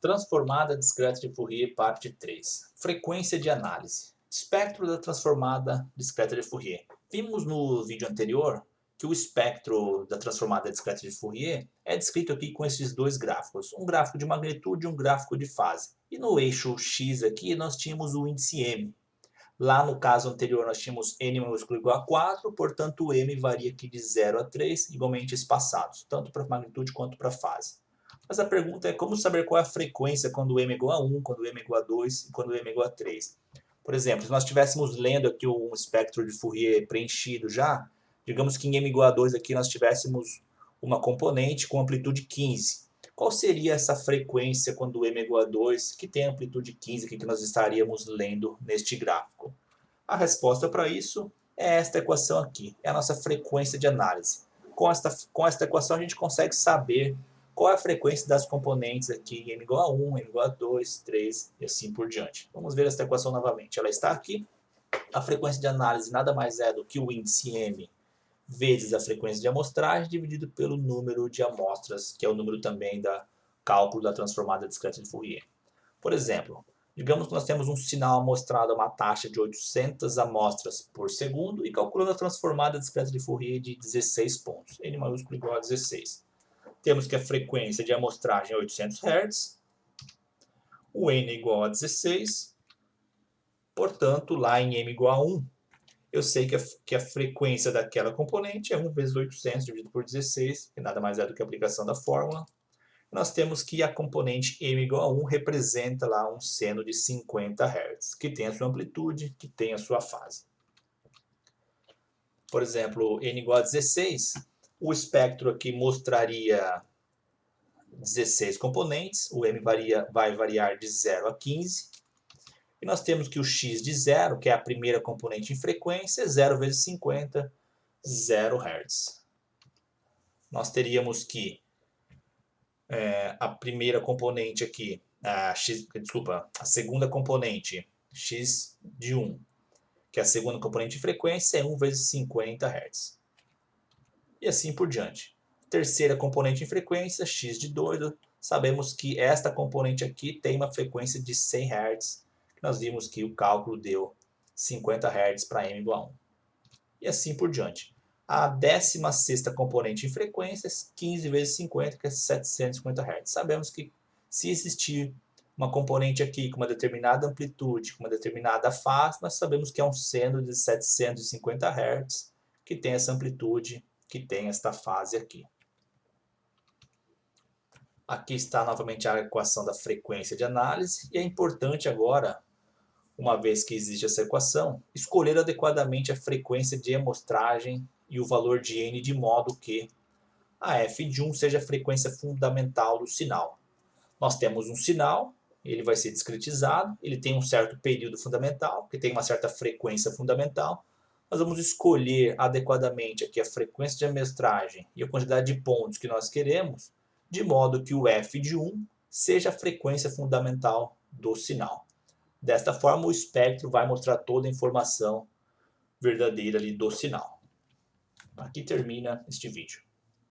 Transformada discreta de Fourier, parte 3. Frequência de análise. Espectro da transformada discreta de Fourier. Vimos no vídeo anterior que o espectro da transformada discreta de Fourier é descrito aqui com esses dois gráficos. Um gráfico de magnitude e um gráfico de fase. E no eixo X aqui nós tínhamos o índice M. Lá no caso anterior nós tínhamos n maiúsculo igual a 4, portanto o M varia aqui de 0 a 3, igualmente espaçados, tanto para magnitude quanto para fase. Mas a pergunta é como saber qual é a frequência quando m é igual a 1, quando m é igual a 2 e quando m é igual a 3. Por exemplo, se nós estivéssemos lendo aqui um espectro de Fourier preenchido já, digamos que em m igual a 2 aqui nós tivéssemos uma componente com amplitude 15. Qual seria essa frequência quando m é igual a 2, que tem amplitude 15 aqui que nós estaríamos lendo neste gráfico? A resposta para isso é esta equação aqui, é a nossa frequência de análise. Com esta equação a gente consegue saber qual é a frequência das componentes aqui, m igual a 1, m igual a 2, 3 e assim por diante. Vamos ver esta equação novamente. Ela está aqui. A frequência de análise nada mais é do que o índice m vezes a frequência de amostragem dividido pelo número de amostras, que é o número também da cálculo da transformada discreta de Fourier. Por exemplo, digamos que nós temos um sinal amostrado a uma taxa de 800 amostras por segundo e calculando a transformada discreta de Fourier de 16 pontos, n maiúsculo igual a 16. Temos que a frequência de amostragem é 800 Hz, o n é igual a 16, portanto, lá em m igual a 1, eu sei que a frequência daquela componente é 1 vezes 800 dividido por 16, que nada mais é do que a aplicação da fórmula. Nós temos que a componente m igual a 1 representa lá um seno de 50 Hz, que tem a sua amplitude, que tem a sua fase. Por exemplo, n igual a 16, o espectro aqui mostraria 16 componentes, o m vai variar de 0 a 15, e nós temos que o x de 0, que é a primeira componente em frequência, é 0 vezes 50, 0 Hz. Nós teríamos que a primeira componente aqui, a segunda componente, x de 1, que é a segunda componente de frequência, é 1 vezes 50 Hz. E assim por diante. Terceira componente em frequência, x de 2, sabemos que esta componente aqui tem uma frequência de 100 Hz. Nós vimos que o cálculo deu 50 Hz para m igual a 1. E assim por diante. A 16ª componente em frequências, 15 vezes 50, que é 750 Hz. Sabemos que se existir uma componente aqui com uma determinada amplitude, com uma determinada fase, nós sabemos que é um seno de 750 Hz, que tem essa amplitude, que tem esta fase aqui. Aqui está novamente a equação da frequência de análise, e é importante agora, uma vez que existe essa equação, escolher adequadamente a frequência de amostragem e o valor de n de modo que a f de 1 seja a frequência fundamental do sinal. Nós temos um sinal, ele vai ser discretizado, ele tem um certo período fundamental, que tem uma certa frequência fundamental. Nós vamos escolher adequadamente aqui a frequência de amostragem e a quantidade de pontos que nós queremos, de modo que o f de 1 seja a frequência fundamental do sinal. Desta forma, o espectro vai mostrar toda a informação verdadeira ali do sinal. Aqui termina este vídeo.